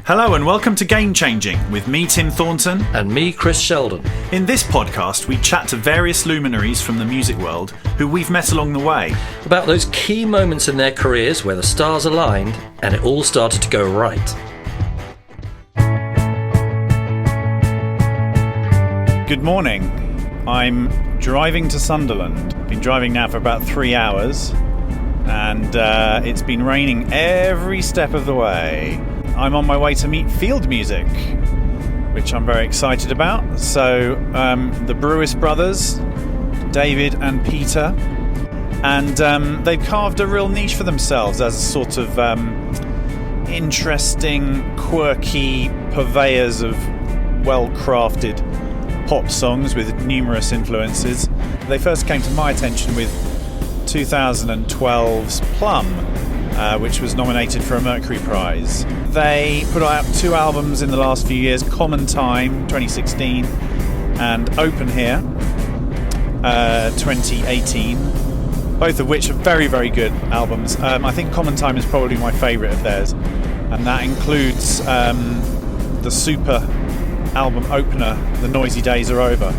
Hello and welcome to Game Changing with me, Tim Thornton. And me, Chris Sheldon. In this podcast, we chat to various luminaries from the music world who we've met along the way. About those key moments in their careers where the stars aligned and it all started to go right. Good morning. I'm driving to Sunderland. Been driving now for about 3 hours and it's been raining every step of the way. I'm on my way to meet Field Music, which I'm very excited about. So the Brewis brothers, David and Peter, and they've carved a real niche for themselves as a sort of interesting, quirky purveyors of well-crafted pop songs with numerous influences. They first came to my attention with 2012's Plumb, which was nominated for a Mercury Prize. They put out 2 albums in the last few years, Common Time 2016 and Open Here 2018, both of which are very, very good albums. I think Common Time is probably my favourite of theirs, and that includes the super album opener, The Noisy Days Are Over,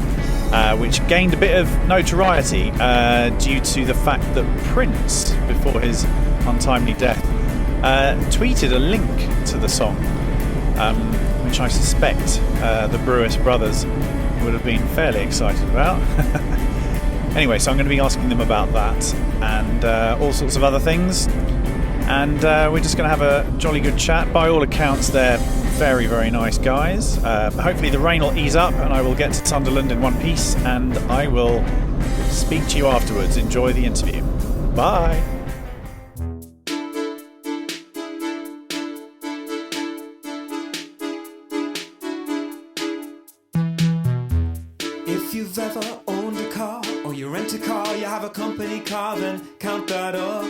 which gained a bit of notoriety due to the fact that Prince, before his untimely death, tweeted a link to the song, which I suspect the Brewis brothers would have been fairly excited about. Anyway, so I'm going to be asking them about that and all sorts of other things, and we're just going to have a jolly good chat. By all accounts, they're very, very nice guys. Hopefully the rain will ease up and I will get to Sunderland in one piece, and I will speak to you afterwards. Enjoy the interview. Bye. If you've ever owned a car or you rent a car, you have a company car, then count that up.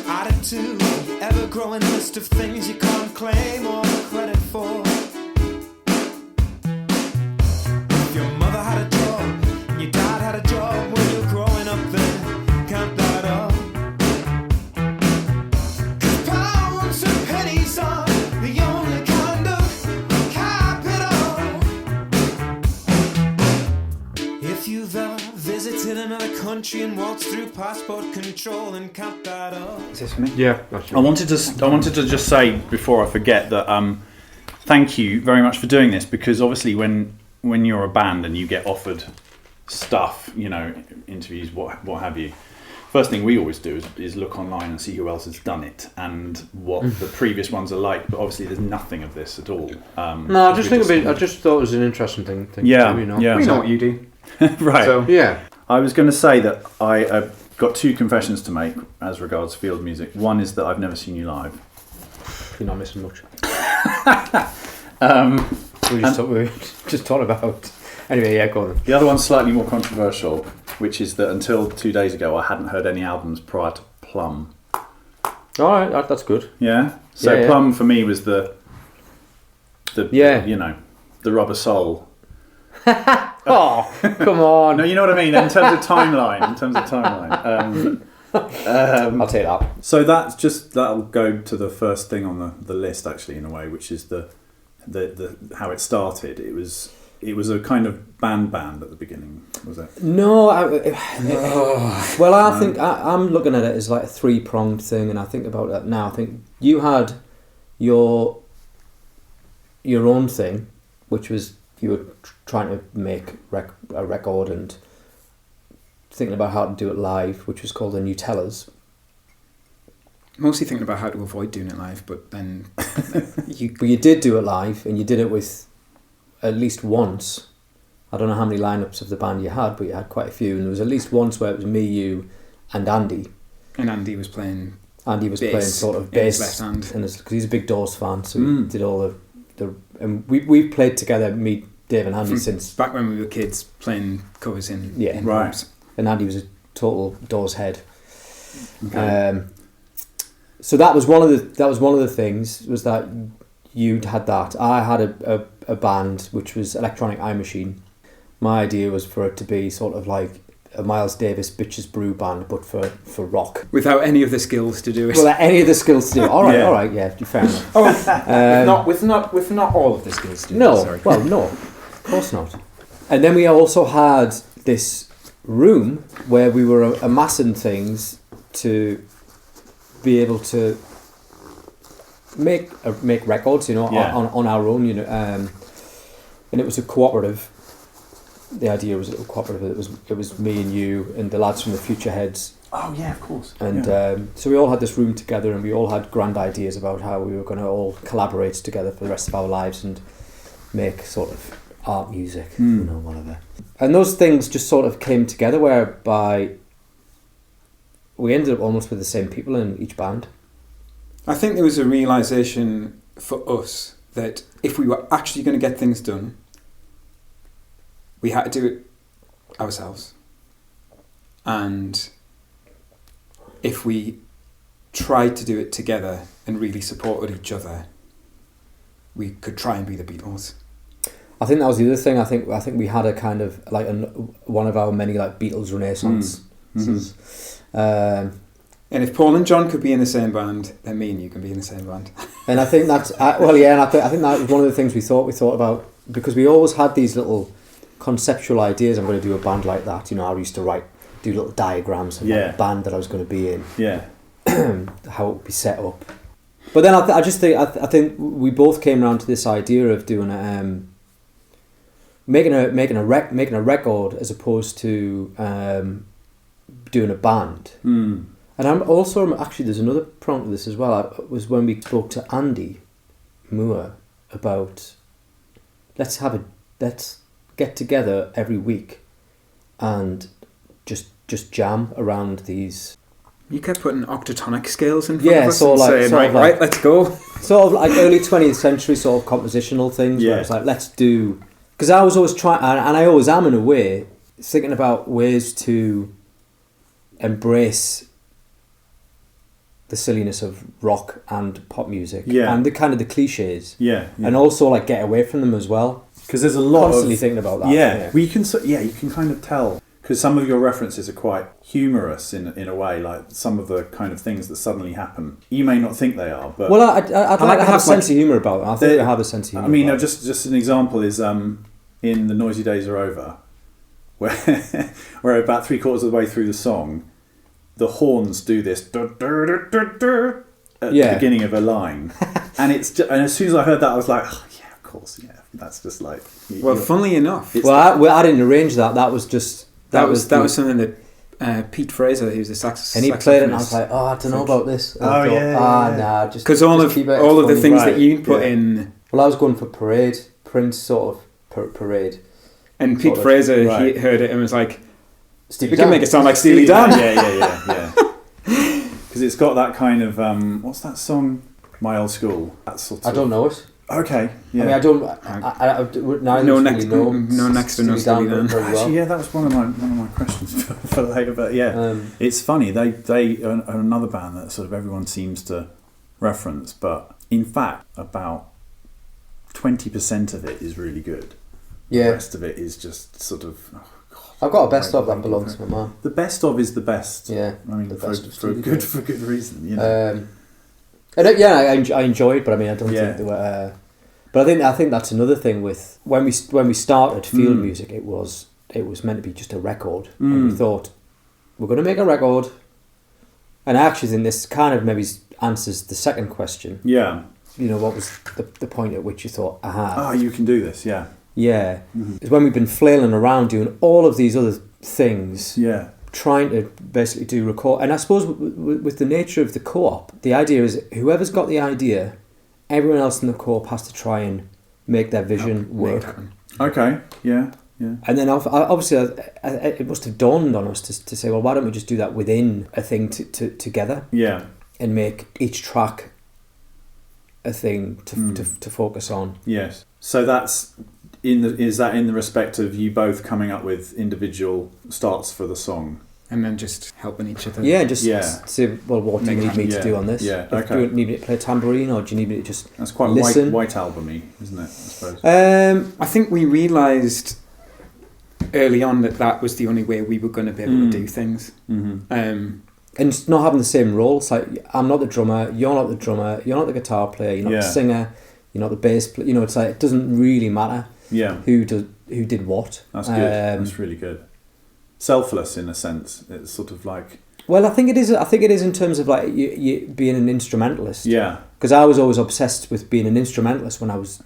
Add it to the ever-growing list of things you can't claim or credit for. If your mother had a job and your dad had a job when you were growing up, then count that up. 'Cause pounds and pennies are the only kind of capital. If you've ever visited another country and waltzed through passport control, and count that up. Is this me? Yeah. I wanted to just say before I forget that thank you very much for doing this, because obviously when you're a band and you get offered stuff, you know, interviews, what have you, first thing we always do is look online and see who else has done it and what the previous ones are like. But obviously there's nothing of this at all. No, I just thought it was an interesting thing yeah, to do, you know. Yeah. We know what you do. Right. So, yeah. I was going to say that I got 2 confessions to make as regards Field Music. One is that I've never seen you live. You're not missing much. We just talked about. Anyway, yeah, go on. The other one's slightly more controversial, which is that until 2 days ago I hadn't heard any albums prior to Plumb. Alright, that's good. Yeah? So Yeah. Plumb for me was the Yeah. you know, the rubber soul. Oh, come on. No, you know what I mean, in terms of timeline. I'll take that. So that'll go to the first thing on the list, actually, in a way, which is the how it started. It was a kind of band at the beginning, was it? No, well, I think I'm looking at it as like a 3-pronged thing, and I think about that now. I think you had your own thing, which was you were trying to make a record and thinking about how to do it live, which was called the Nutellas. Mostly thinking about how to avoid doing it live, but then But you did do it live, and you did it with at least once. I don't know how many lineups of the band you had, but you had quite a few, and there was at least once where it was me, you, and Andy. And Andy was playing. Andy was bass playing sort of in his bass, left hand. because he's a big Doors fan, so he did all the and we've played together, me, Dave, and Andy, since back when we were kids playing covers in right. pubs. And Andy was a total Doors head. Okay. So that was one of the things, was that you'd had that. I had a band which was Electronic Eye Machine. My idea was for it to be sort of like a Miles Davis bitches brew band, but for rock. Without any of the skills to do it. Well, any of the skills to do. All right, Yeah. fair enough. with not all of the skills to do No, it. Sorry. well, no, of course not. And then we also had this room where we were amassing things to be able to make records, Yeah. on our own, and it was a cooperative. The idea was a cooperative. It was me and you and the lads from the Future Heads, Oh yeah, of course. and so we all had this room together, and we all had grand ideas about how we were going to all collaborate together for the rest of our lives and make sort of art music, whatever. And those things just sort of came together, whereby we ended up almost with the same people in each band. I think there was a realisation for us that if we were actually going to get things done, we had to do it ourselves. And if we tried to do it together and really supported each other, we could try and be the Beatles. I think that was the other thing. I think we had a kind of like one of our many like Beatles renaissance. And if Paul and John could be in the same band, then me and you can be in the same band. And I think that's and I think that was one of the things we thought about, because we always had these little conceptual ideas. I'm going to do a band like that. I used to do little diagrams of like, the band that I was going to be in. Yeah. How it would be set up. But then I think we both came around to this idea of doing making a record as opposed to doing a band. And I'm also actually, there's another prong to this as well. It was when we spoke to Andy Moore about let's get together every week and just jam around these. You kept putting octatonic scales in front of us so and like, saying, sort of like, right, let's go. Sort of like early 20th century sort of compositional things. Where it's like, let's do... Because I was always trying, and I always am in a way, thinking about ways to embrace the silliness of rock and pop music. And the kind of the cliches. And also like get away from them as well. Because there's a lot constantly thinking about that. Well, you can kind of tell, because some of your references are quite humorous in a way, like some of the kind of things that suddenly happen. You may not think they are, but... Well, I'd like to have a sense of humour about them. I think we have a sense of humour. I mean, just an example is in The Noisy Days Are Over, where about 3/4 of the way through the song, the horns do this at the beginning of a line. And and as soon as I heard that, I was like, oh, yeah, of course, yeah. That's just like... funnily enough... I didn't arrange that. That was just... That was something that Pete Fraser, who's the saxophonist... And he played it and I was like, I don't know about this. Nah, just... Because all of the things that you put in... Well, I was going for Parade, Prince sort of Parade. And Pete Fraser, he heard it and was like, Steely we Dan. can make it sound like Steely Dan. Yeah. Because it's got that kind of... what's that song? My Old School. That sort of... I don't know it. Okay, yeah. I mean, I don't... No next to no Steely Dan. Actually, yeah, that was one of my questions for later. But yeah, it's funny. They are another band that sort of everyone seems to reference, but in fact, about 20% of it is really good. Yeah. The rest of it is just sort of... Oh God, I've got a best of that belongs to my mum. The best of is the best. Yeah. I mean, for good reason, you know. I enjoy it, but I mean, I don't think they were... but I think that's another thing with... When we started field music, it was meant to be just a record. And we thought, we're going to make a record. And I actually think this kind of maybe answers the second question. Yeah. What was the point at which you thought, you can do this, yeah. Yeah. It's when we've been flailing around doing all of these other things. Yeah. Trying to basically do record, and I suppose with the nature of the co-op, the idea is whoever's got the idea, everyone else in the co-op has to try and make their vision work. Okay, yeah. And then obviously it must have dawned on us to say, well, why don't we just do that within a thing together? Yeah. And make each track a thing to focus on. Yes. So is that in the respect of you both coming up with individual starts for the song? And then just helping each other. Yeah, say, well, what do you need me to do on this? Yeah, okay. Do you need me to play tambourine, or do you need me to just That's quite listen? white album-y, isn't it, I suppose? I think we realised early on that was the only way we were going to be able to do things. And it's not having the same role. It's like, I'm not the drummer, you're not the drummer, you're not the guitar player, you're not the singer, you're not the bass player. You know, it's like, it doesn't really matter who did what. That's good. That's really good. Selfless in a sense. It's sort of like... Well, I think it is. I think it is in terms of like you being an instrumentalist. Yeah. Because I was always obsessed with being an instrumentalist when I was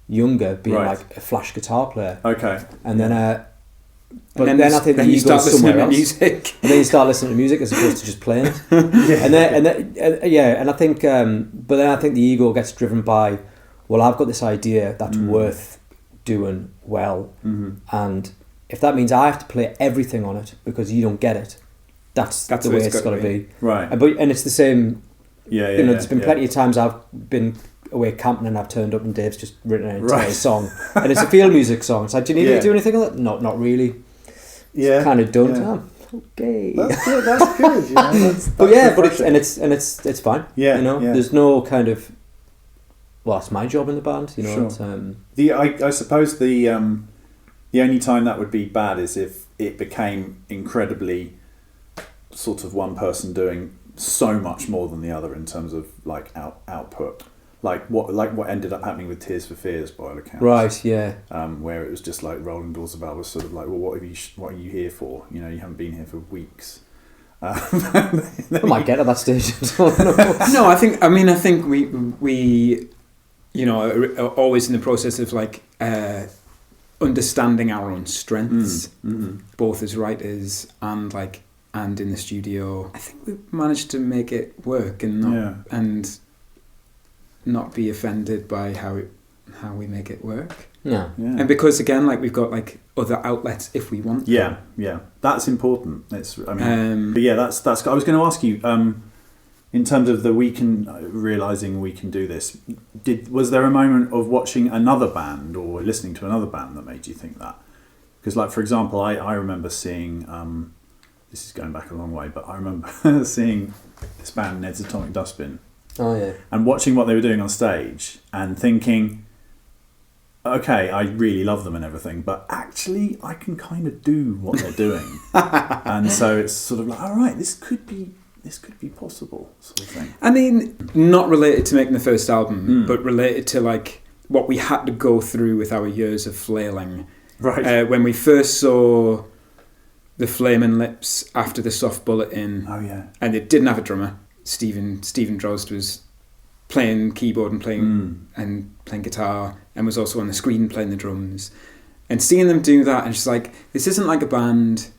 younger, being like a flash guitar player. Okay. And then, but then I think the ego goes somewhere else. Music. And then you start listening to music as opposed to just playing it. And I think, but then I think the ego gets driven by, well, I've got this idea that's worth doing well, and if that means I have to play everything on it because you don't get it, that's the way it's got to be. Right. And it's the same. There's been plenty of times I've been away camping and I've turned up and Dave's just written an entire song, and it's a field music song. It's like, do you need to do anything with it? Not really. It's kind of done. Yeah. Okay. That's good. That's good. It's fine. Yeah. There's no kind of. Well, it's my job in the band. Sure. I suppose the only time that would be bad is if it became incredibly sort of one person doing so much more than the other in terms of like output, like what ended up happening with Tears for Fears by all accounts. Right. Yeah. Where it was just like Rolling Doors of Bell was sort of like, well, what are you here for? You haven't been here for weeks. I might get at that stage. No, I think we are always in the process of like understanding our own strengths, both as writers and in the studio. I think we managed to make it work and not be offended by how we make it work. Yeah. And because again, like we've got like other outlets if we want. Yeah, that's important. But yeah, that's. I was going to ask you, in terms of realizing we can do this. Was there a moment of watching another band or listening to another band that made you think that? Because, like for example, I remember seeing. This is going back a long way, but I remember seeing this band, Ned's Atomic Dustbin. Oh yeah. And watching what they were doing on stage and thinking, okay, I really love them and everything, but actually I can kind of do what they're doing. And so it's sort of like, all right, this could be possible, sort of thing. I mean, not related to making the first album, but related to like what we had to go through with our years of flailing. Right. When we first saw the Flaming Lips after the Soft Bulletin. Oh yeah. And it didn't have a drummer. Stephen Drozd was playing keyboard and playing guitar, and was also on the screen playing the drums. And seeing them do that, and just like, this isn't like a band.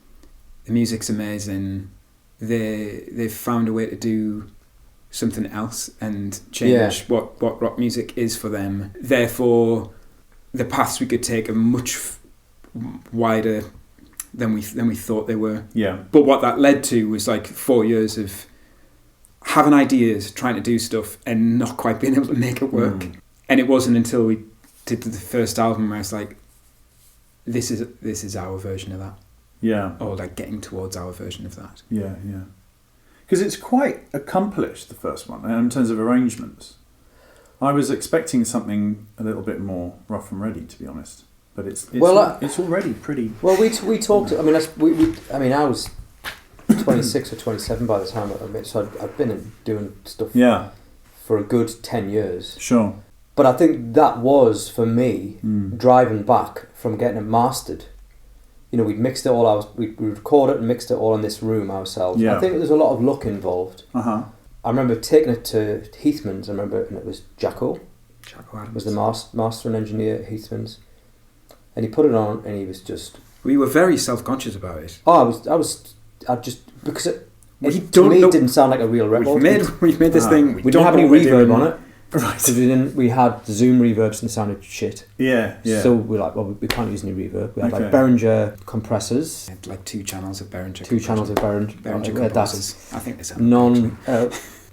The music's amazing. They've found a way to do something else and change what rock music is for them. Therefore, the paths we could take are much wider than we thought they were. Yeah. But what that led to was like 4 years of having ideas, trying to do stuff, and not quite being able to make it work. And it wasn't until we did the first album where I was like, this is our version of that. Yeah. Or like getting towards our version of that. Yeah. Because it's quite accomplished, the first one, in terms of arrangements. I was expecting something a little bit more rough and ready, to be honest. But it's already pretty. Well, we talked. I mean, I was 26 or 27 by the time so I'd been doing stuff. Yeah. For a good 10 years. Sure. But I think that was for me driving back from getting it mastered. We'd mixed it all. We recorded it and mixed it all in this room ourselves. Yeah. I think there's a lot of luck involved. Uh-huh. I remember taking it to Heathman's. And it was Jacko. Adams was the master and engineer at Heathman's. And he put it on, and he was just. We were very self-conscious about it. Oh, I just because it didn't sound like a real record. We've made this thing. We don't have any reverb on it, right? Because we had Zoom reverbs and it sounded shit. Yeah. So we're like, well, we can't use any reverb. We had like Behringer compressors. We had like 2 channels of Behringer. Behringer compressors. I think they sound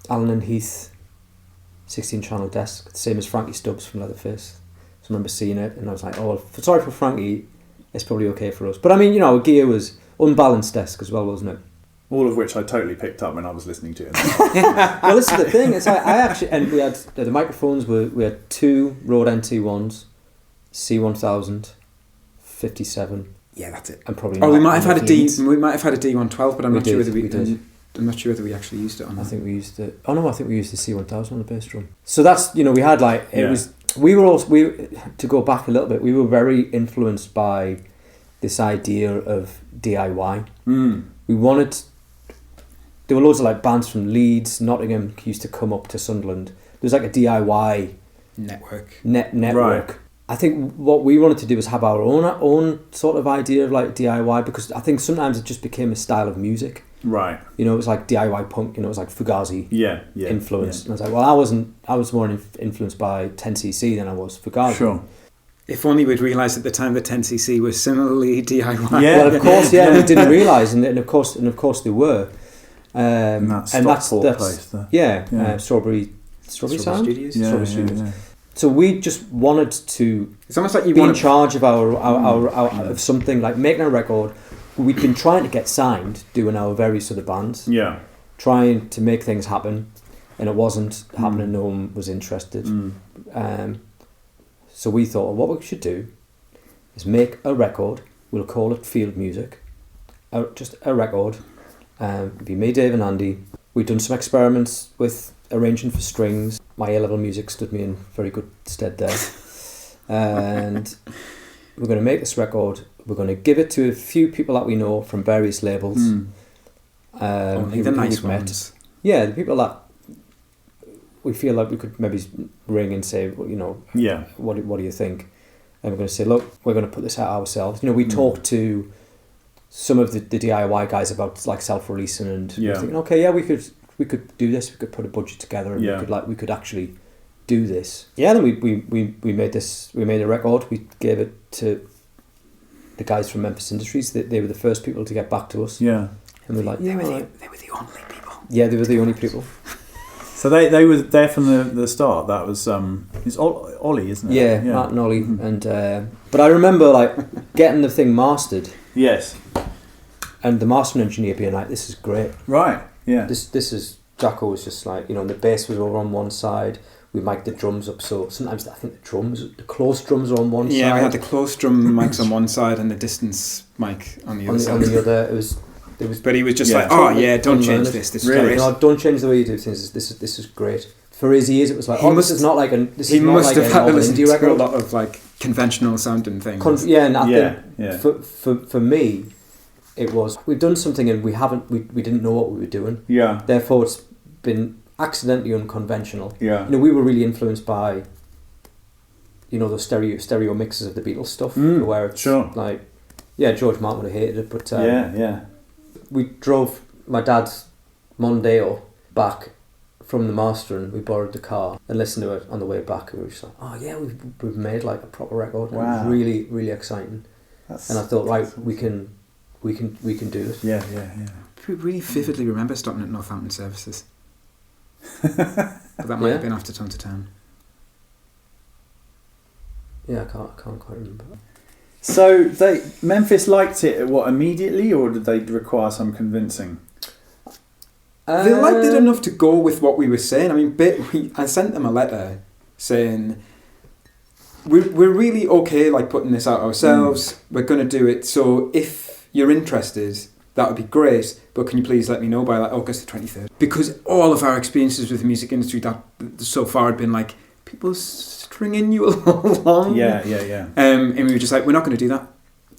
Allen and Heath 16-channel desk, the same as Frankie Stubbs from Leatherface. So I remember seeing it, and I was like, oh, sorry for Frankie, it's probably okay for us. But I mean, gear was unbalanced desk as well, wasn't it? All of which I totally picked up when I was listening to it. Well, this is the thing. It's like I actually, and we had the microphones. We had 2 Rode NT1s, C1000, 57, Yeah, that's it. And probably. Oh, we not might have had a D. Leeds. We might have had a D112, but I'm We not sure did, whether we. we did. I'm not sure whether we actually used it or I not. think we used it. Oh no, I think we used the C1000 on the bass drum. So that's, you know, we had like it Yeah. was. We were also to go back a little bit. We were very influenced by this idea of DIY. We wanted. There were loads of like bands from Leeds, Nottingham used to come up to Sunderland. There was like a DIY Network. network. Right. I think what we wanted to do was have our own sort of idea of like DIY, because I think sometimes it just became a style of music. Right. You know, it was like DIY punk. You know, it was like Fugazi Yeah. influence. Yeah. And I was like, well, I was more influenced by 10cc than I was Fugazi. Sure. If only we'd realised at the time that 10cc was similarly DIY. Yeah. Well, of course, yeah, we didn't realise, and of course they were. And that Stockport place there. Yeah. Strawberry Strawberry Sound. Studios? Yeah, Strawberry yeah, Studios. yeah. So we just wanted to It's almost like you be in want to. charge of our of something, like making a record. We'd been trying to get signed, doing our various other bands, Yeah. trying to make things happen, and it wasn't happening. No one was interested. So we thought, well, what we should do is make a record. We'll call it Field Music. Just a record. It'd be me, Dave and Andy. We'd done some experiments with arranging for strings. My A-level music stood me in very good stead there. And we're going to make this record. We're going to give it to a few people that we know from various labels. Only who the nice we've met. ones. Yeah, the people that we feel like we could maybe ring and say, well, you know, Yeah. what do you think? And we're going to say, look, we're going to put this out ourselves. You know, we talked to some of the DIY guys about like self-releasing, and we're thinking, okay, yeah, we could do this. We could put a budget together, and we could actually do this. Yeah, then we made this. We made a record. We gave it to the guys from Memphis Industries. They were the first people to get back to us. Yeah. And we're like, They yeah, were right. the only people. Yeah, they were the only people. So they were there from the start. That was it's Ollie, isn't it? Yeah, Matt and Ollie. And but I remember like getting the thing mastered, Yes. and the mastering engineer being like, "This is great. Right. Yeah. This is." Jacko was just like, you know, and the bass was over on one side. We mic'd the drums up, so sometimes I think the close drums are on one side. Yeah, we had the close drum mics on one side and the distance mic on the other side. On the other, it was. But he was just Yeah. like, oh yeah, don't Unlearned. change this. This is Really? great. No, don't change the way you do things. This is great. For his ears, it was like, He this must- is not like a. This He is not must like have a had to normal listen indie to a record. lot of like conventional sounding things. Yeah, and I Yeah, think yeah. for me, it was, we've done something and we didn't know what we were doing. Yeah. Therefore, it's been accidentally unconventional. Yeah. You know, we were really influenced by, you know, the stereo mixes of the Beatles stuff, where it's sure. like, yeah, George Martin would have hated it, but Yeah. we drove my dad's Mondeo back from the mastering. We borrowed the car and listened to it on the way back, and we were just like, oh yeah, we've made like a proper record. And it Wow. was really, really exciting. And I thought, right, we can do it. Yeah. I really vividly remember stopping at Northampton services. But that might have been after Turn to Town. Yeah, I can't quite remember. So Memphis liked it immediately, or did they require some convincing? They liked it enough to go with what we were saying. I mean, I sent them a letter saying, we're really okay like putting this out ourselves. We're going to do it. So if you're interested, that would be great. But can you please let me know by like August the 23rd? Because all of our experiences with the music industry that so far had been like people stringing you along. Yeah. And we were just like, we're not going to do that.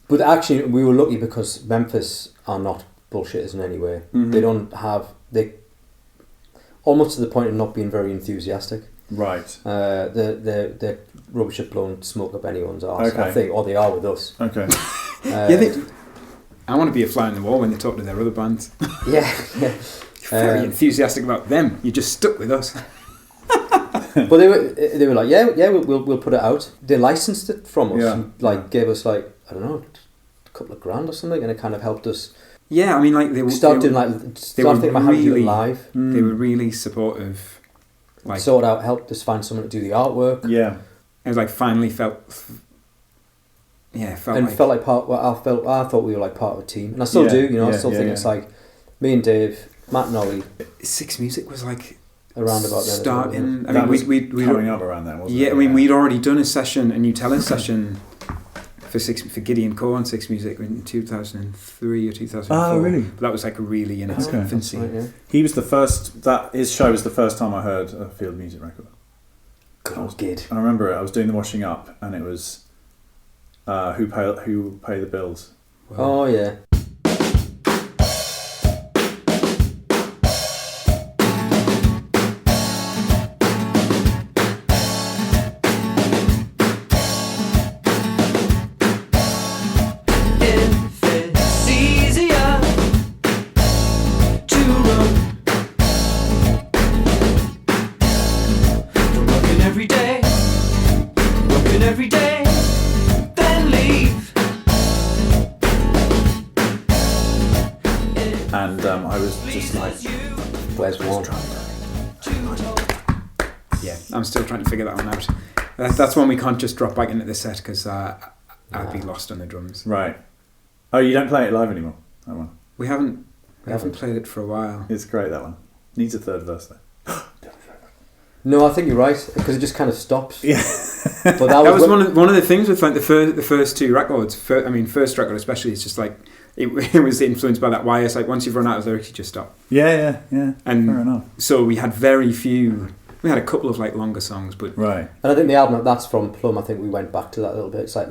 But actually, we were lucky because Memphis are not bullshitters in any way. They don't have... They almost to the point of not being very enthusiastic. Right. They're rubbish at blowing smoke up anyone's arse, Okay. I think, or they are with us. Okay. I want to be a fly on the wall when they talk to their other bands. Yeah. You're very enthusiastic about them. You're just stuck with us. But they were like, yeah, we'll put it out. They licensed it from us, and like gave us like, I don't know, a couple of grand or something, and it kind of helped us. Yeah, I mean, like We started thinking about how to do it live. They were really supportive. Like, Sort out, helped us find someone to do the artwork. Yeah. it was like finally felt Felt like part. Well, I thought we were like part of a team, and I still do. You know, I still think it's like me and Dave, Matt and Ollie. Six Music was like around about then. starting. That was coming up around then, wasn't it? Yeah, I mean, we'd already done a session, a Nutella session, for Gideon Core on Six Music in 2003 or 2004. Oh, really? But that was like really in its Okay. infancy. Right, yeah. He was the first. His show was the first time I heard a field music record. God, good. I remember it. I was doing the washing up, and it was Who Pay the Bills. Oh yeah. If it's easier to run than working every day, then leave. And I was just like, Where's one? Yeah, I'm still trying to figure that one out. That's one we can't just drop back into the set because I'd be lost on the drums. right. Oh, you don't play it live anymore? That one. We haven't played it for a while. It's great, that one. Needs a third verse, though. No, I think you're right because it just kind of stops. Yeah. But That was one of the things with like the first two records. First record especially, it's just like it was influenced by that wire. It's like once you've run out of lyrics, you just stop. Yeah. And Fair enough. so we had very few. We had a couple of like longer songs, but Right. And I think the album that's from Plumb. I think we went back to that a little bit. It's like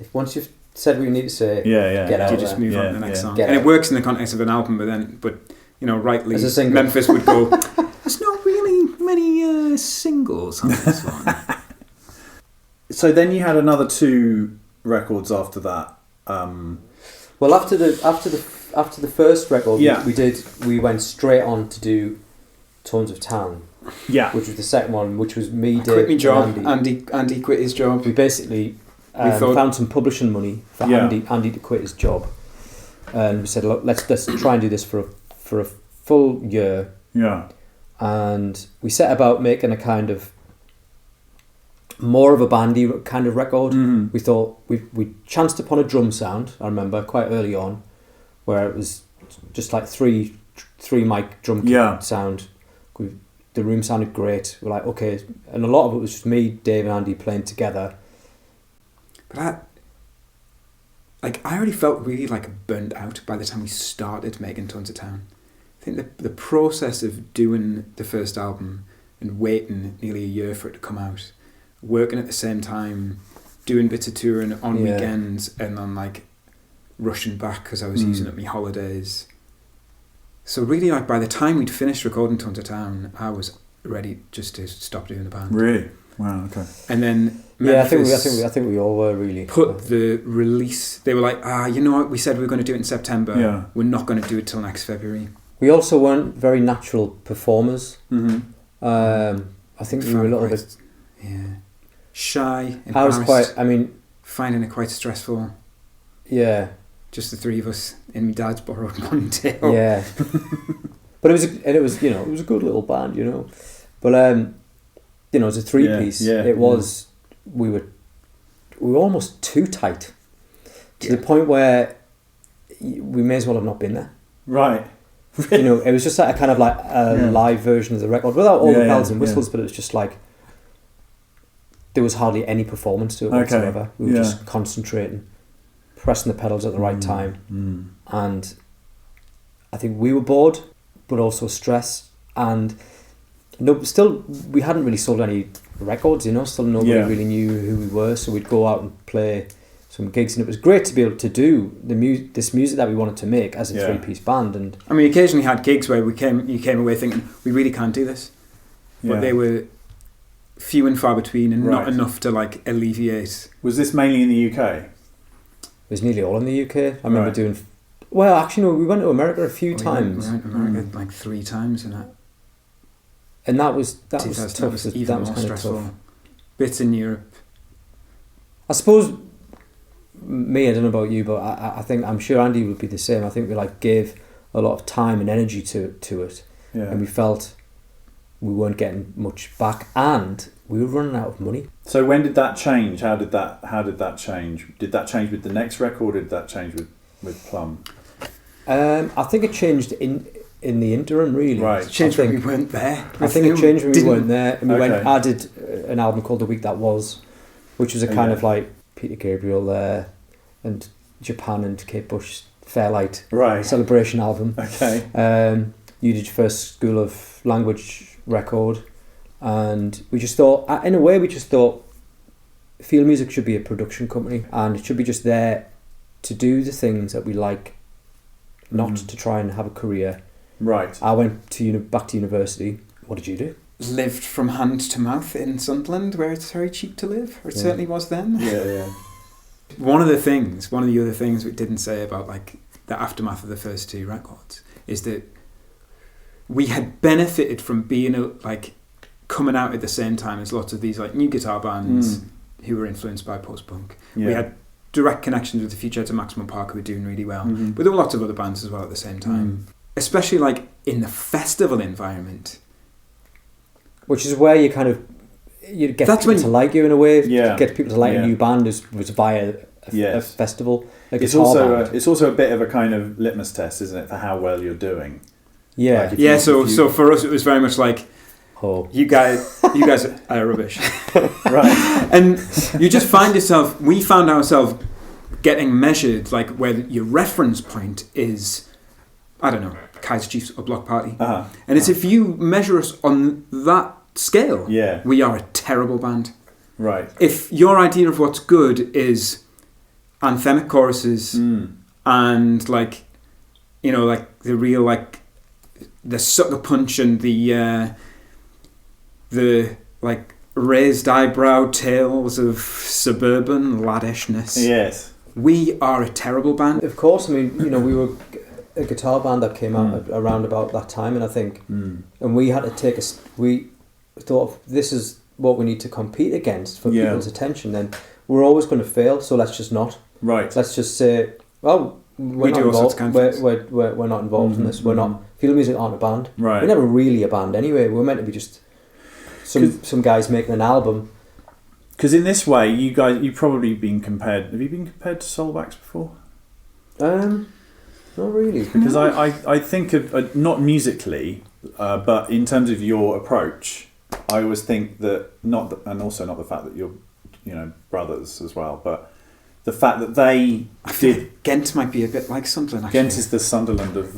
if once you've said what you need to say, Yeah. get out you of just there. move on to Yeah, the next yeah. song. Get And out. it works in the context of an album, but you know, rightly, As a single. Memphis would go. There's not really many singles on this one. So then you had another 2 records after that. Well, after the first record, Yeah. we went straight on to do Tones of Town, Yeah. which was the second one, which was me, I quit my Dave, job. and Andy. Andy quit his job. We basically thought- found some publishing money for Yeah. Andy to quit his job, and we said, look, let's try and do this for a full year. Yeah. And we set about making a kind of more of a bandy kind of record. Mhm. We thought we chanced upon a drum sound. I remember quite early on, where it was just like three mic drum kit Yeah. sound. The room sounded great. We're like, okay, and a lot of it was just me, Dave, and Andy playing together. But I already felt really like burnt out by the time we started making Tons of Town. I think the process of doing the first album and waiting nearly a year for it to come out, working at the same time, doing bits of touring on Yeah. weekends, and then like rushing back because I was using up my holidays. So really, like by the time we'd finished recording Tons of Town, I was ready just to stop doing the band. Really? Wow, okay. And then Yeah, I Memphis think we all were really. put the release. They were like, you know what? We said we were going to do it in September. Yeah. We're not going to do it till next February. We also weren't very natural performers. Mm-hmm. I think we were a little bit. Shy. I was embarrassed, finding it quite stressful. yeah, Just the three of us in my dad's borrowed ponytail. yeah. But it was a good little band, you know. But as a three piece, yeah, it was we were almost too tight to the point where we may as well have not been there. Right. You know, it was just like a kind of like a live version of the record without all the bells and whistles, but it was just like there was hardly any performance to it whatsoever. We were just concentrating, pressing the pedals at the right time, and I think we were bored, but also stressed, and still we hadn't really sold any records. You know, still nobody really knew who we were, so we'd go out and play some gigs, and it was great to be able to do this music that we wanted to make as a three-piece band. And I mean, occasionally had gigs where you came away thinking we really can't do this, but they were few and far between, and not enough to like alleviate. Was this mainly in the UK? it was nearly all in the UK. I remember doing. Well, actually, no. We went to America a few times. We went to America like 3 times in that. And that was tough. That was even more kind of stressful. tough. Bits in Europe. I suppose me, I don't know about you, but I think I'm sure Andy would be the same. I think we gave a lot of time and energy to it, and we felt we weren't getting much back, and we were running out of money. So when did that change? How did that change? Did that change with the next record? Or did that change with Plumb? I think it changed in the interim, really. Right. It changed when we weren't there. I think it changed when we weren't there, and we added an album called The Week That Was, which was a kind of like Peter Gabriel there, and Japan and Kate Bush's Fairlight Right. celebration album. Okay. You did your first School of Language record, and we just thought, in a way, Field Music should be a production company, and it should be just there to do the things that we like, not to try and have a career. Right. I went to back to university. What did you do? Lived from hand to mouth in Sunderland, where it's very cheap to live, or it certainly was then. Yeah. One of the other things we didn't say about like the aftermath of the first two records is that we had benefited from being like coming out at the same time as lots of these like new guitar bands who were influenced by post-punk. Yeah. We had direct connections with the Future to Maximum Park, who were doing really well, but there were lots of other bands as well at the same time, especially like in the festival environment, which is where you get That's people when- to like you in a way. Yeah. Get people to like Yeah. a new band was via a Yes. festival. Like It's a guitar also band. it's also a bit of a kind of litmus test, isn't it, for how well you're doing. Yeah. Like if Yeah, you- so if you- so for us it was very much like Oh. you guys are rubbish, Right. and you just we found ourselves getting measured like where your reference point is, I don't know, Kaiser Chiefs or Block Party, Uh-huh. and it's if you measure us on that scale, Yeah. we are a terrible band. Right. If your idea of what's good is anthemic choruses and like, you know, like the real like the sucker punch and the like raised eyebrow tales of suburban laddishness, Yes. we are a terrible band. Of course, I mean, we were a guitar band that came out around about that time, and I think, and we had to we thought this is what we need to compete against for people's attention. Then we're always going to fail, so let's just not. Right. Let's just say, well, we're not do all sorts involved. of kind of We're not involved in this. We're not. Field Music aren't a band. Right. We're never really a band anyway. We're meant to be just some guys making an album. Because in this way, you've probably been compared. Have you been compared to Soulwax before? Not really. Because I think of not musically, but in terms of your approach, I always think that and also not the fact that you're, brothers as well, but the fact that they did. Ghent might be a bit like Sunderland, actually. Ghent is the Sunderland of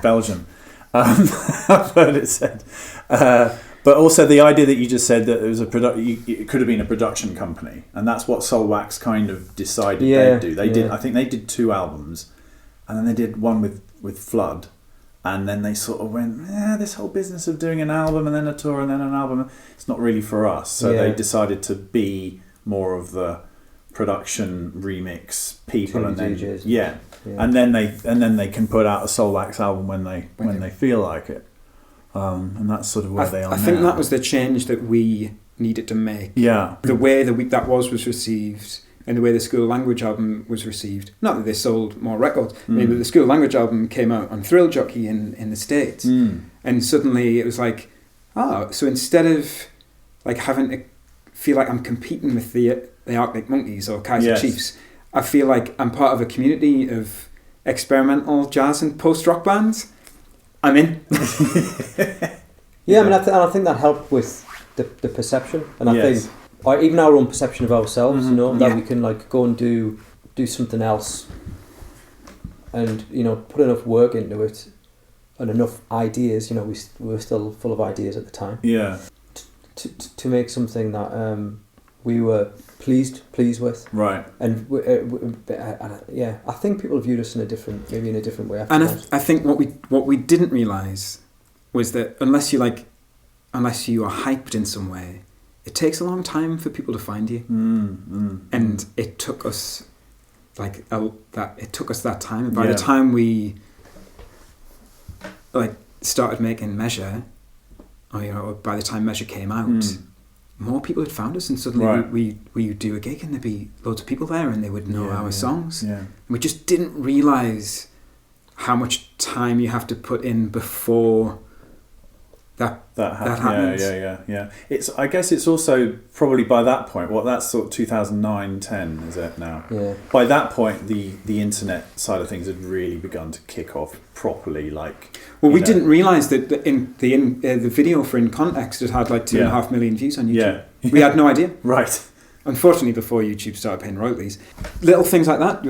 Belgium. I've heard it said. But also the idea that you just said that it was it could have been a production company, and that's what Soulwax kind of decided they'd do. They did. I think they did 2 albums, and then they did one with Flood, and then they sort of went, this whole business of doing an album and then a tour and then an album, it's not really for us. So they decided to be more of the production remix people, and then DJs. and then they can put out a Soulwax album when they feel like it. And that's sort of where they are now. I think that was the change that we needed to make. Yeah. The way that was received, and the way the School of Language album was received. Not that they sold more records. I mean, but the School of Language album came out on Thrill Jockey in the States. And suddenly it was like, so instead of like having to feel like I'm competing with the Arctic Monkeys or Kaiser Chiefs, I feel like I'm part of a community of experimental jazz and post-rock bands. I'm in. Yeah, I mean, I think that helped with the perception, and I think, or even our own perception of ourselves, that we can like go and do something else, and put enough work into it, and enough ideas. We were still full of ideas at the time. Yeah. To make something that we were pleased with. Right. And I think people viewed us in a different way. And I think what we didn't realise was that unless you are hyped in some way, it takes a long time for people to find you. And it took us that time. And by the time we started making Measure, or by the time Measure came out, more people had found us, and suddenly we would do a gig and there'd be loads of people there and they would know our songs. Yeah. And we just didn't realise how much time you have to put in before that happens. Yeah. I guess it's also probably by that point, that's sort of 2009, 10, is it now? Yeah. By that point, the internet side of things had really begun to kick off properly. We didn't realise that the video for In Context had like 2.5 million views on YouTube. Yeah. We had no idea. Right. unfortunately, before YouTube started paying royalties, little things like that.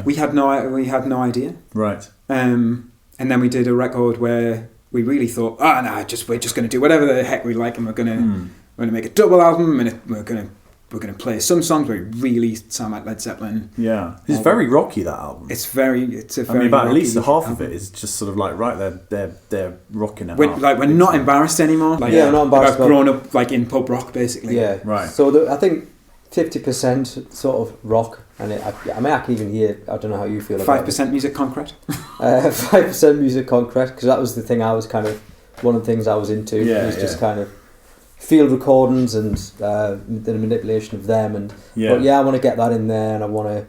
We had no idea. Right. And then we did a record where we really thought, we're just going to do whatever the heck we like, and we're going to make a double album, and we're going to play some songs where we really sound like Led Zeppelin. Yeah, it's very rocky, that album. It's a very. About at least the half album. of it is just sort of like they're rocking it. We're not embarrassed anymore. We're not embarrassed. I've grown up like in pub rock, basically. Yeah, right. So I think 50% sort of rock, and I can even hear. I don't know how you feel about 5% music concrete. 5% music concrete, because that was the thing I was kind of one of the things I was into. Just kind of field recordings and the manipulation of them, and but I want to get that in there, and I want to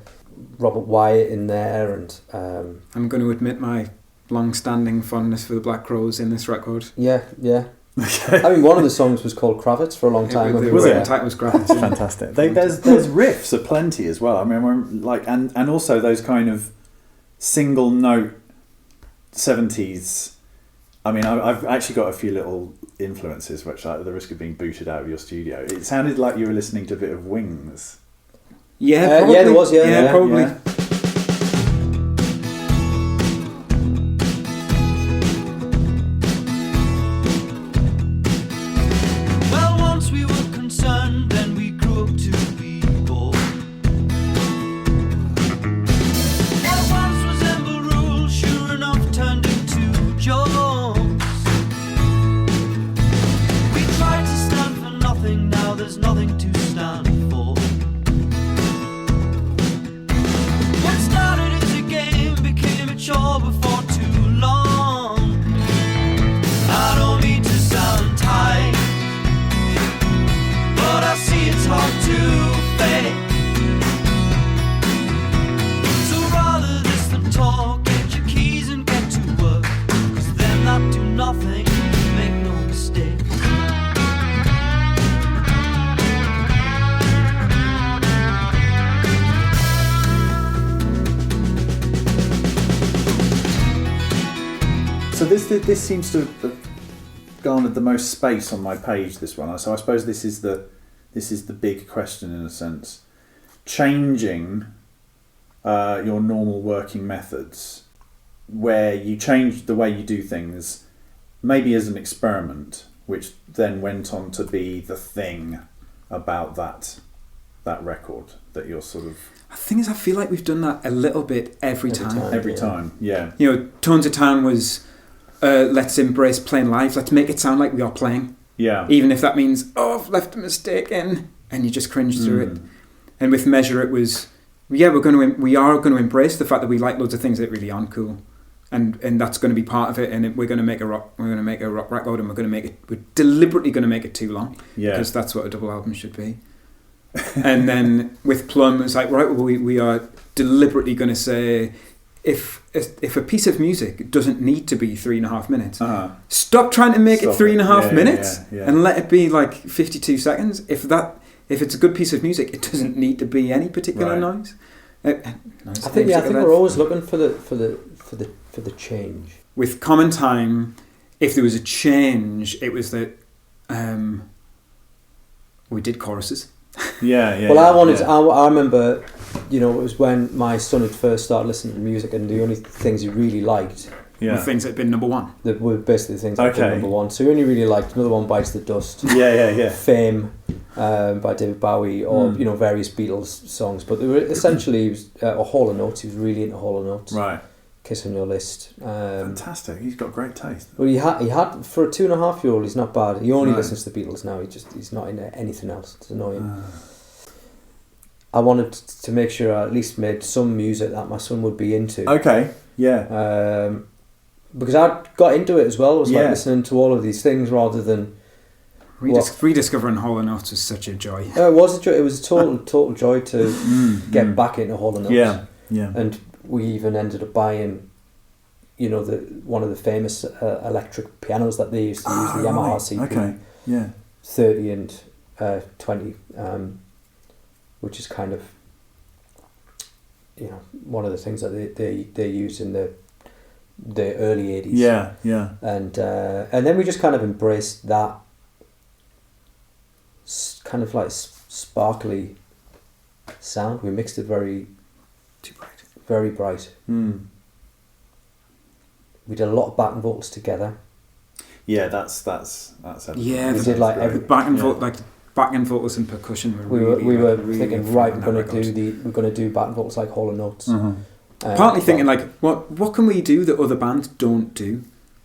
Robert Wyatt in there, and I'm going to admit my long-standing fondness for the Black Crowes in this record. Yeah. I mean, one of the songs was called Kravitz for a long time. The title was Kravitz. That's fantastic. There's riffs aplenty as well. I mean, and also those kind of single note 70s. I mean, I've actually got a few little influences, which at the risk of being booted out of your studio, it sounded like you were listening to a bit of Wings. Yeah, probably. There was. Yeah, probably. Yeah. Well, once we were concerned, then we grew up to be bored. What once was Ember Rule, sure enough turned into Jones. We tried to stand for nothing, now there's nothing to stand for. What started as a game became a chore before too long. I don't mean to sound tight, but I see it's hard to fake. So rather this than talk, get your keys and get to work, 'cause them that do nothing make no mistake. So this seems to have garnered the most space on my page, this one. So I suppose this is the big question in a sense. Changing your normal working methods, where you change the way you do things, maybe as an experiment, which then went on to be the thing about that record that you're sort of... The thing is, I feel like we've done that a little bit every time. Every time, yeah. You know, Tones of Town was let's embrace playing live. Let's make it sound like we are playing. Yeah. Even if that means, I've left a mistake in, and you just cringe through it. And with Measure, it was, we are going to embrace the fact that we like loads of things that really aren't cool, and that's going to be part of it. And we're going to make a rock record, and we're deliberately going to make it too long, because that's what a double album should be. And then with Plumb, it's like, right, well, we are deliberately going to say, if a piece of music doesn't need to be 3.5 minutes, stop trying to make it 3.5 minutes and let it be like 52 seconds. If it's a good piece of music, it doesn't need to be any particular noise. I think we're always looking for the change. With Common Time, if there was a change, it was that we did choruses. I remember, you know, it was when my son had first started listening to music, and the only things he really liked were things that had been number one. That were basically the things that had been number one. So he only really liked Another One Bites the Dust, Fame by David Bowie, or you know, various Beatles songs. But they were essentially a Hall & Oates. He was really into Hall & Oates. Right. Kiss on Your List. Fantastic. He's got great taste. Well, he had for a 2.5-year-old. He's not bad. He only listens to the Beatles now. He's not into anything else. It's annoying. I wanted to make sure I at least made some music that my son would be into. Okay. Yeah. Because I got into it as well. I was like listening to all of these things rather than rediscovering Hall & Oates was such a joy. It was a joy. It was a total joy to get back into Hall & Oates. Yeah. And we even ended up buying, you know, one of the famous electric pianos that they used to use, the Yamaha CP 30 and 20, which is kind of, you know, one of the things that they used in the early 80s. Yeah, yeah. And then we just kind of embraced that kind of like sparkly sound. We mixed it very, Too bright. very bright. Mm. We did a lot of backing vocals together. Yeah, that's Yeah, We the- did like the every. backing vocals and percussion were We were really, we were really thinking, fun right, on we're that gonna record. do backing vocals like Hall of Notes. Mhm. Partly thinking like, what can we do that other bands don't do?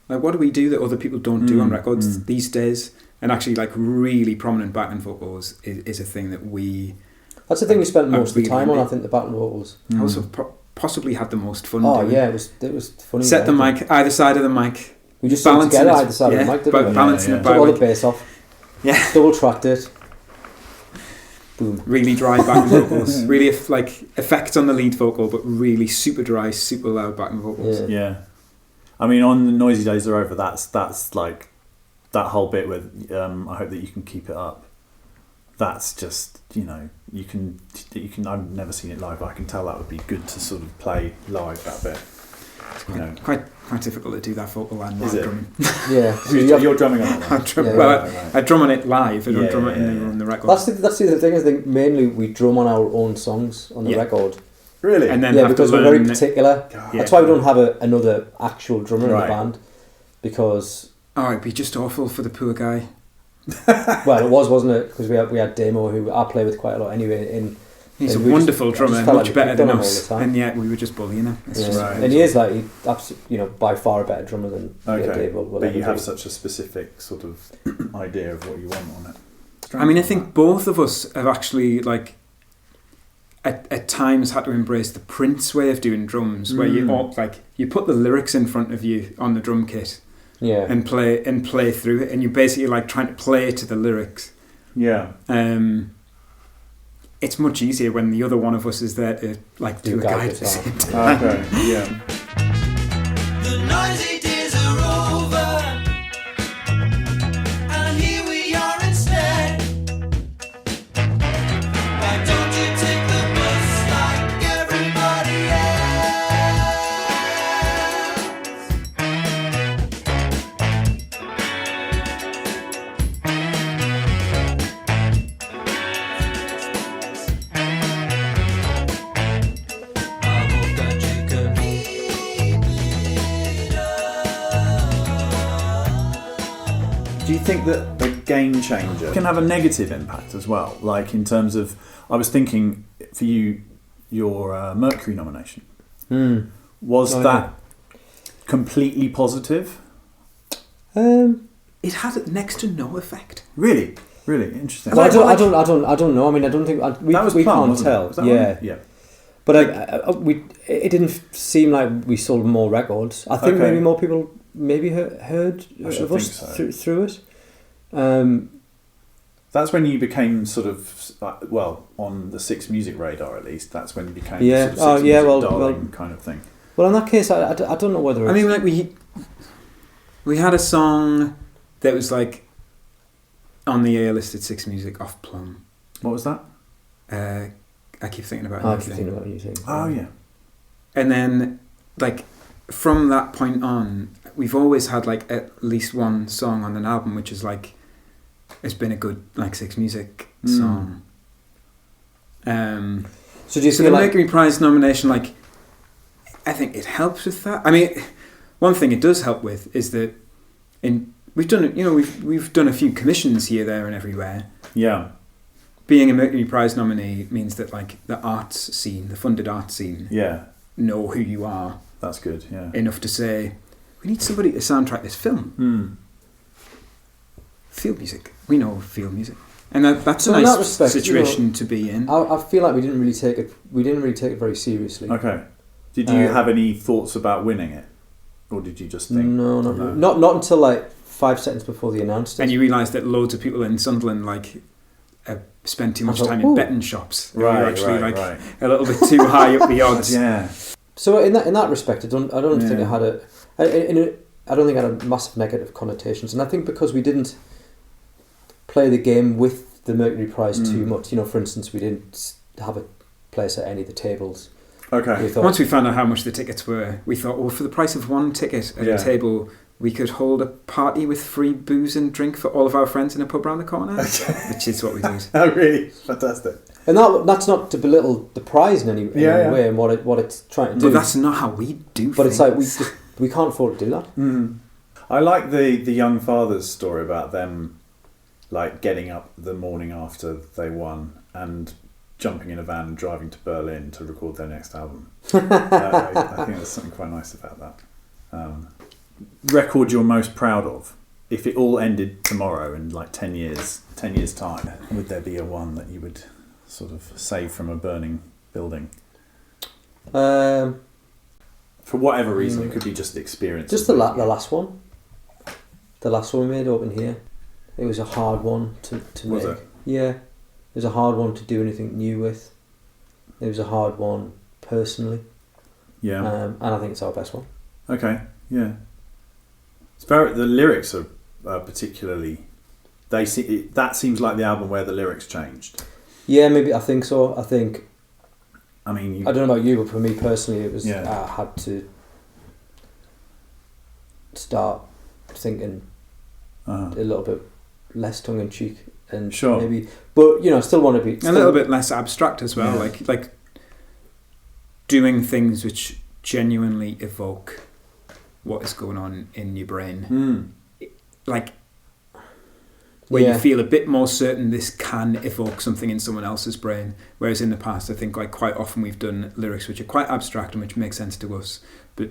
Like, what do we do that other people don't do on records these days? And actually, like, really prominent backing vocals is a thing that we That's the thing we spent most of the really time on. I neat. think the backing vocals. also possibly had the most fun Oh doing. yeah, it was funny. Set the yeah. mic either side of the mic. We just stood balancing together it, either side of the mic, didn't we? balancing Yeah, it yeah. Took all the by bass off. Yeah. Double tracked it. Boom. really dry backing vocals. Really like effects on the lead vocal, but really super dry, super loud backing vocals. Yeah. Yeah, I mean, on the Noisy Days Are Over, that's like that whole bit with I hope that you can keep it up. That's just, you know, you can. I've never seen it live, but I can tell that would be good to sort of play live. That bit, you know. Quite difficult to do that vocal and Is live it? drumming. Yeah. So you have- You're drumming on it. I drum, Yeah, well, right. I drum on it live. I don't Yeah, drum it yeah, in yeah. on the record. that's the other thing. I think mainly we drum on our own songs on the Yeah. record. Really? And then Yeah, have because to we're learn very particular. Yeah. That's why we don't have another actual drummer in Right. the band. Because Oh, it'd be just awful for the poor guy. well, it was, wasn't it? Because we had Damo, who I play with quite a lot anyway. He's And a we wonderful just- I just drummer, felt much like we better picked than on him us, all the time. and yet we were just bullying him. It's Yeah. just, Right. And he is like, by far a better drummer than Okay, Dave will but ever you have be. such a specific sort of idea of what you want on it. I mean, I think both of us have actually like at times had to embrace the Prince way of doing drums, where you all, like you put the lyrics in front of you on the drum kit Yeah. and play through it, and you're basically like trying to play to the lyrics. Yeah. It's much easier when the other one of us is there to like do a guide at the guitar. same time. Okay. Yeah. The noisy days are over, and here we are instead. Why don't you take the bus like everybody I hope that you can Do you think that a game changer can have a negative impact as well? Like in terms of, I was thinking for you, your Mercury nomination. Was Oh, that completely positive? It had next to no effect. Really, really interesting. Well, I don't know. I mean, I don't think we that was we Plumb, can't wasn't it? tell. Was that Yeah, right? Yeah. but it didn't seem like we sold more records. I think Okay. maybe more people heard I should of us think so. through it. That's when you became sort of on the Six Music radar at least. That's when you became Yeah. the sort of Six Oh, yeah, Music well- darling kind of thing. Well, in that case, I don't know whether I mean, like we had a song that was like on the A-listed Six Music off Plumb. What was that? I keep thinking about I it. keep thinking about you saying. Oh yeah. And then, like, from that point on, we've always had like at least one song on an album which is like, it's been a good like Six Music song. So do you So feel the like Mercury Prize nomination, like, I think it helps with that. I mean, one thing it does help with is that we've done a few commissions here, there, and everywhere. Yeah. Being a Mercury Prize nominee means that like the arts scene, the funded arts scene, Yeah. know who you are That's good. Yeah. enough to say, we need somebody to soundtrack this film. Field music. We know field music, and that's So a in nice that respect, situation to be in. I feel like we didn't really take it very seriously. Okay. Did you have any thoughts about winning it, or did you just think? No, not until like 5 seconds before they announced it. And you realise that loads of people in Sunderland like spend too much time in ooh. betting shops. And Right, you're actually right, like right. a little bit too high up the odds. Yeah. So in that respect, I don't think Yeah. it had I don't think it had a massive negative connotations, and I think because we didn't play the game with the Mercury Prize too much. You know, for instance, we didn't have a place at any of the tables. Okay. We thought, Once we found out how much the tickets were, we thought, well, for the price of one ticket at Yeah. a table we could hold a party with free booze and drink for all of our friends in a pub around the corner, which is what we did. Oh, really? Fantastic. And that's not to belittle the prize in any way and what it's trying to do. But that's not how we do But things. it's like we can't afford to do that. Mm. I like the young father's story about them like getting up the morning after they won and jumping in a van and driving to Berlin to record their next album. I think there's something quite nice about that. Record you're most proud of. If it all ended tomorrow in like 10 years time, would there be a one that you would sort of save from a burning building? For whatever reason, it could be just the experience. Just the last one. The last one we made Open Here. It was a hard one to Was make. it? Yeah. It was a hard one to do anything new with. It was a hard one personally. Yeah. And I think it's our best one. Okay. Yeah. It's very. The lyrics are particularly. That seems like the album where the lyrics changed. Yeah, maybe I think so. I mean, I don't know about you, but for me personally, it was. Yeah. I had to start thinking a little bit less tongue in cheek and Sure. maybe, but I still want to be A little bit less abstract as well, Yeah. like doing things which genuinely evoke what is going on in your brain. Like where you feel a bit more certain this can evoke something in someone else's brain, whereas in the past I think like quite often we've done lyrics which are quite abstract and which make sense to us, but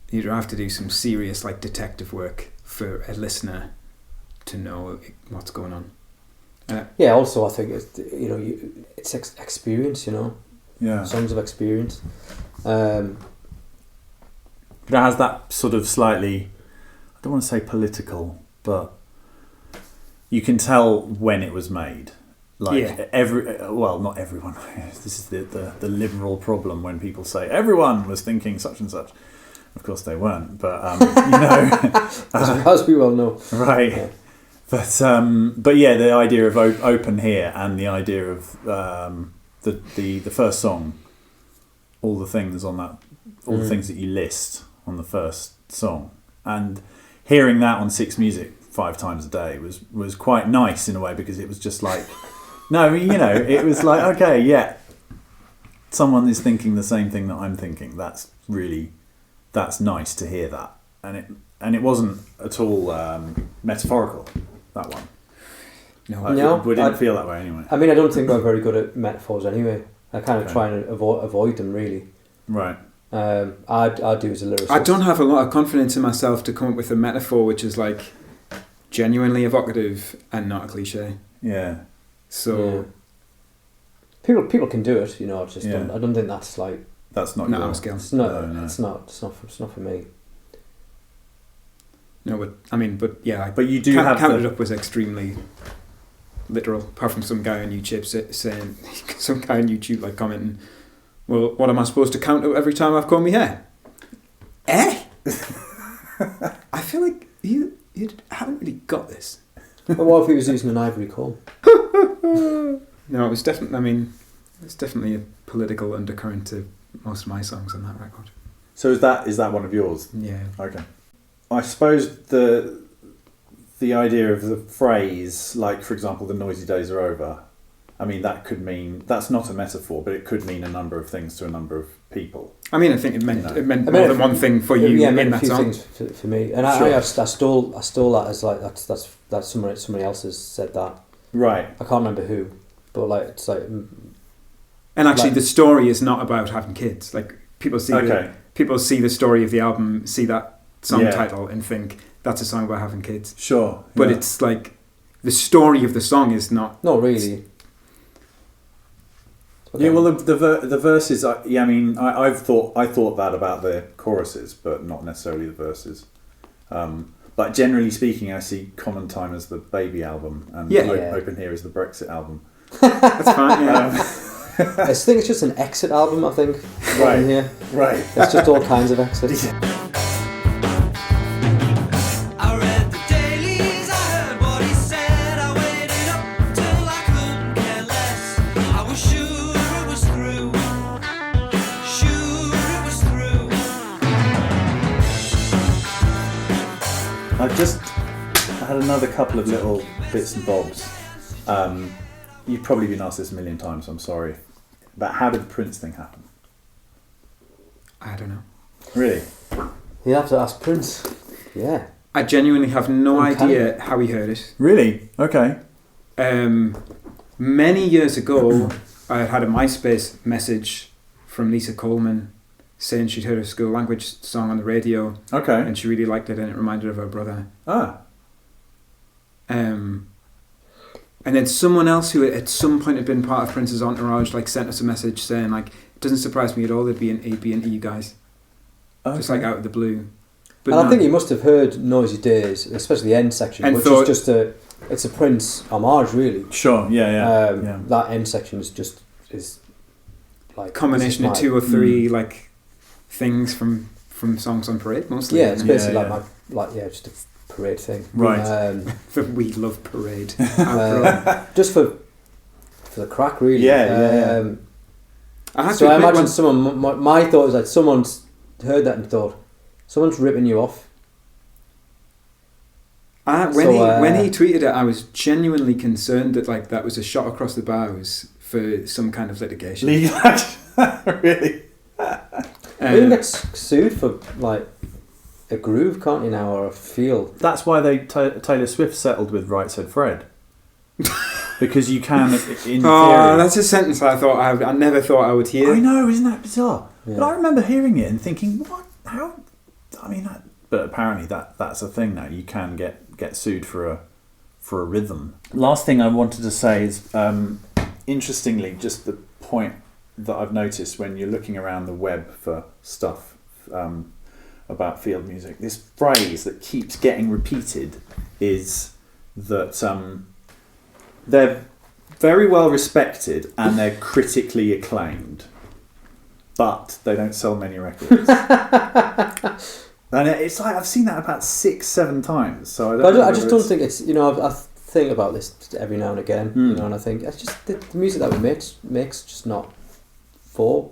you'd have to do some serious like detective work for a listener to know what's going on. Yeah, also I think it's experience, yeah. songs of experience. But it has that sort of slightly, I don't want to say political, but you can tell when it was made. Like not everyone. This is the liberal problem when people say everyone was thinking such and such. Of course they weren't, but as we well know, right? Yeah. But yeah, the idea of Open Here and the idea of the first song, all the things on that, all the things that you list on the first song, and hearing that on Six Music 5 times a day was quite nice in a way, because it was just like, it was like, okay, yeah, someone is thinking the same thing that I'm thinking. That's nice to hear that, and it wasn't at all metaphorical, that one. We didn't feel that way anyway. I mean, I don't think we're very good at metaphors anyway. I kind of try and avoid them really. Right. I do as a lyricist. I don't have a lot of confidence in myself to come up with a metaphor which is like genuinely evocative and not a cliche. Yeah. So people can do it, I just Yeah. I don't think that's like, that's not not your our skill. it's not No. it's not for me. No, but I mean, But you do have Count It Up was extremely literal. Apart from some guy on YouTube saying, some guy on YouTube like commenting, "Well, what am I supposed to count out every time I've combed my hair?" I feel like you haven't really got this. But what if he was using an ivory comb? No, it was definitely. I mean, it's definitely a political undercurrent to most of my songs on that record. So is that one of yours? Yeah. Okay. I suppose the idea of the phrase, like for example, the noisy days are over. I mean, that could mean, that's not a metaphor, but it could mean a number of things to a number of people. I mean, I think it meant No. more than one thing for you Yeah, it in meant a that few song. things for me, and Sure. I stole that as like that's somebody else has said that. Right. I can't remember who, but like it's like. And actually, Like- the story is not about having kids. Like people see the story of the album, see that song Yeah. title, and think that's a song about having kids. Sure. But yeah. it's like the story of the song is not. Not really. Okay. Yeah, well, the verses. I thought that about the choruses, but not necessarily the verses. But generally speaking, I see Common Time as the baby album, and Yeah. Open Here as the Brexit album. That's fine. Yeah. I think it's just an exit album. I think. Right. Here, Right. it's just all kinds of exits. I read the dailies, I heard what he said. I waited up till I couldn't care less. I was sure it was through. Sure it was through. I've just had another couple of little bits and bobs. You've probably been asked this a million times, so I'm sorry. But how did the Prince thing happen? I don't know. Really? You have to ask Prince. Yeah. I genuinely have no Uncanny. idea how he heard it. Really? Okay. Many years ago, I had a MySpace message from Lisa Coleman saying she'd heard a school language song on the radio Okay. and she really liked it and it reminded her of her brother. Ah. And then someone else who at some point had been part of Prince's entourage like sent us a message saying like, it doesn't surprise me at all there'd be an you guys. Okay. Just like out of the blue. But And I no. think you must have heard Noisy Days, especially the end section, And which thought- is just it's a Prince homage, really. Sure. Yeah. That end section is like combination of this is two or my- three like things from songs on Parade mostly. Yeah, it's basically Yeah, just a parade thing. Right. The We Love Parade. outro. Just for the crack, really. Yeah. I have So to I admit, imagine when- someone. My thought is that someone's heard that and thought, someone's ripping you off. when he tweeted it, I was genuinely concerned that like that was a shot across the bows for some kind of litigation. Legal action. Really? You can get sued for like a groove, can't you now, or a feel? That's why Taylor Swift settled with Right Said Fred. Because you can, in theory. Oh, that's a sentence I never thought I would hear. I know, isn't that bizarre? Yeah. But I remember hearing it and thinking, what? How? I mean, but apparently that's a thing now. You can get sued for a rhythm. Last thing I wanted to say is, interestingly, just the point that I've noticed when you're looking around the web for stuff about field music. This phrase that keeps getting repeated is that they're very well respected and they're critically acclaimed, but they don't sell many records. And it's like I've seen that about 6-7 times. So I don't. But know I just whether don't it's- think it's. I think about this every now and again. And I think it's just the music that we makes just not for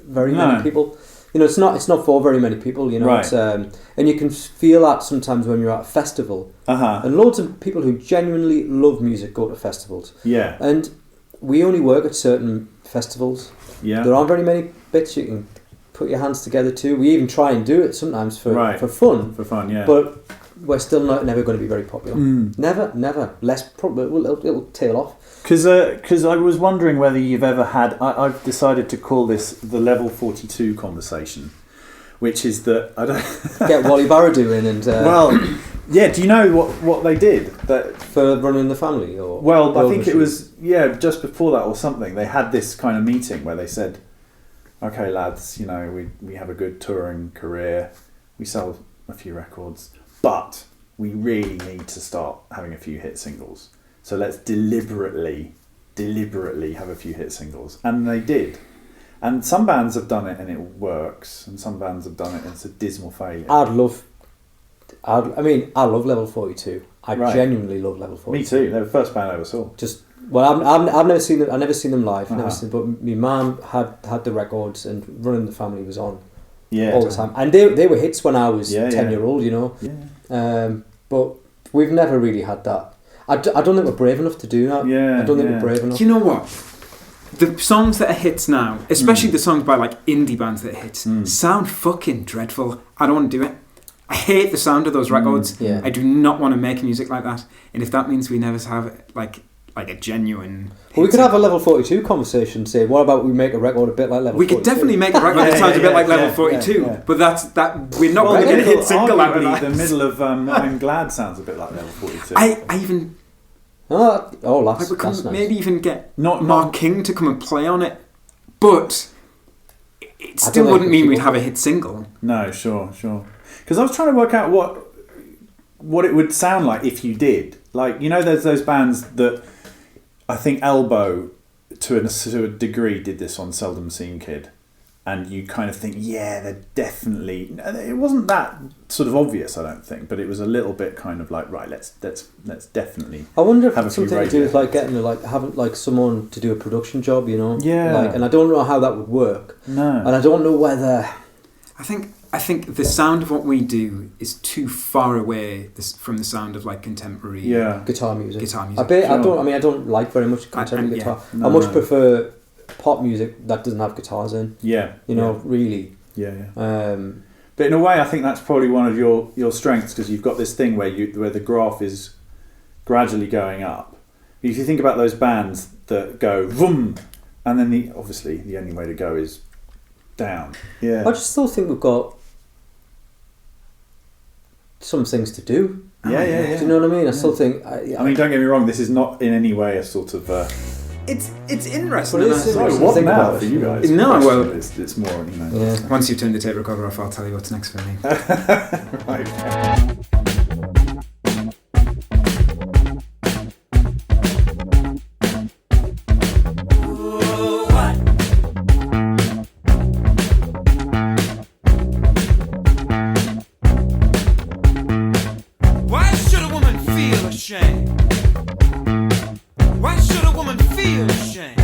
very No. many people. It's not for very many people. Right. It's, and you can feel that sometimes when you're at a festival. Uh-huh. And loads of people who genuinely love music go to festivals. Yeah. And we only work at certain festivals. Yeah. There aren't very many bits you can put your hands together to. We even try and do it sometimes for fun. For fun, yeah. But we're still never going to be very popular. Mm. Never. Less probably. It'll tail off. Because I was wondering whether you've ever had... I've decided to call this the Level 42 conversation, which is that... I don't Get Wally Barrow in and... well, yeah, do you know what they did? That for running the family? Or Well, I World think it Machine? was, just before that or something. They had this kind of meeting where they said, okay, lads, we have a good touring career. We sell a few records, but we really need to start having a few hit singles. So let's deliberately have a few hit singles. And they did. And some bands have done it and it works, and some bands have done it and it's a dismal failure. I love Level 42. I Right. genuinely love Level 42. Me too. They're the first band I ever saw. I've never seen them. I've never seen them live. Uh-huh. But my mum had the records, and Running the Family was on Yeah. all the time. And they were hits when I was Yeah, 10-year-old. Yeah. But we've never really had that. I don't think we're brave enough to do that. Yeah, I don't think yeah. we're brave enough. You know what? The songs that are hits now, especially the songs by like indie bands that are hits, sound fucking dreadful. I don't want to do it. I hate the sound of those records. Yeah. I do not want to make music like that. And if that means we never have like a genuine... Well, we could have a Level 42 conversation. Say, what about we make a record a bit like Level 42? We could definitely make a record that sounds a bit like Level yeah, 42, yeah. but we're not going to get a hit single out of arguably, that. the middle of I'm Glad sounds a bit like Level 42. I even that's we could nice. maybe even get Not- Mark King to come and play on it, but it still think wouldn't mean people- we'd have a hit single. No, sure. Because I was trying to work out what it would sound like if you did. Like, there's those bands that I think Elbow, to a degree, did this on Seldom Seen Kid. And you kind of think, yeah, they're definitely... It wasn't that sort of obvious, I don't think, but it was a little bit kind of like, right, let's definitely... I wonder if have a it's few something to do with radio like having someone to do a production job, Yeah. and I don't know how that would work. No. And I don't know whether I think I think the sound of what we do is too far away from the sound of like contemporary guitar music. Sure. I don't like very much contemporary guitar. I much prefer pop music that doesn't have guitars in. Yeah. Really. Yeah. But in a way, I think that's probably one of your strengths, because you've got this thing where the graph is gradually going up. If you think about those bands that go vroom, and then the only way to go is down. Yeah. I just still think we've got some things to do. Yeah. Do you know what I mean? I still think. I mean, don't get me wrong. This is not in any way a sort of. It's interesting. But it's interesting what to think now about for it. you guys? No, well, it's more. Once you turn the tape recorder off, I'll tell you what's next for me. Right. Why should a woman feel ashamed? Why should a woman feel ashamed?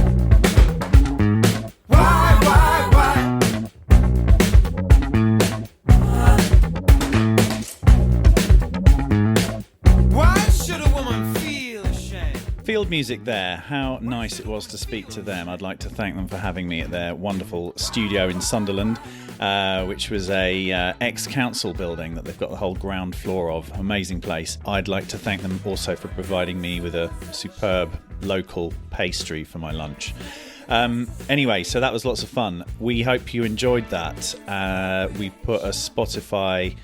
Why? Why should a woman feel ashamed? Field music there. How nice it was to speak to them. I'd like to thank them for having me at their wonderful studio in Sunderland, which was a ex-council building that they've got the whole ground floor of. Amazing place. I'd like to thank them also for providing me with a superb local pastry for my lunch. Anyway, so that was lots of fun. We hope you enjoyed that. We put a Spotify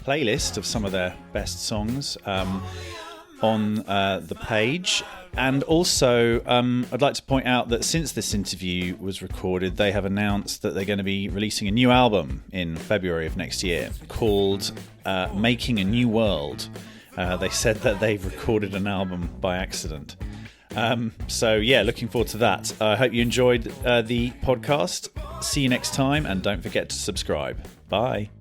playlist of some of their best songs on the page. And also, I'd like to point out that since this interview was recorded, they have announced that they're going to be releasing a new album in February of next year called Making a New World. They said that they've recorded an album by accident. So yeah, looking forward to that. I hope you enjoyed the podcast. See you next time, and don't forget to subscribe. Bye.